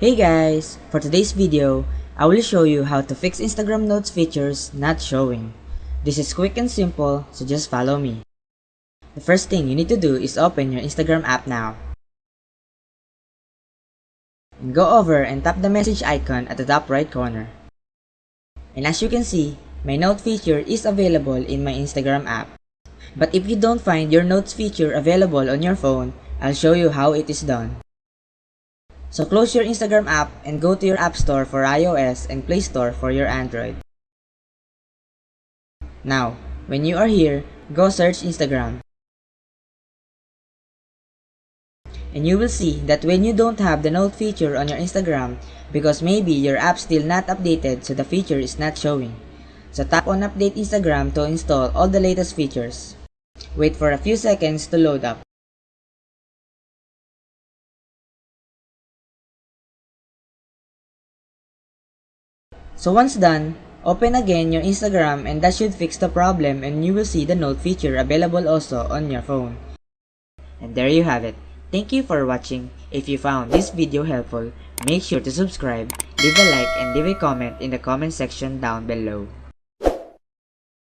Hey guys! For today's video, I will show you how to fix Instagram Notes features not showing. This is quick and simple, so just follow me. The first thing you need to do is open your Instagram app now. And go over and tap the message icon at the top right corner. And as you can see, my note feature is available in my Instagram app. But if you don't find your notes feature available on your phone, I'll show you how it is done. So close your Instagram app and go to your App Store for iOS and Play Store for your Android. Now, when you are here, go search Instagram. And you will see that when you don't have the note feature on your Instagram, because maybe your app's still not updated so the feature is not showing. So tap on Update Instagram to install all the latest features. Wait for a few seconds to load up. So once done, open again your Instagram and that should fix the problem and you will see the note feature available also on your phone. And there you have it. Thank you for watching. If you found this video helpful, make sure to subscribe, leave a like and leave a comment in the comment section down below.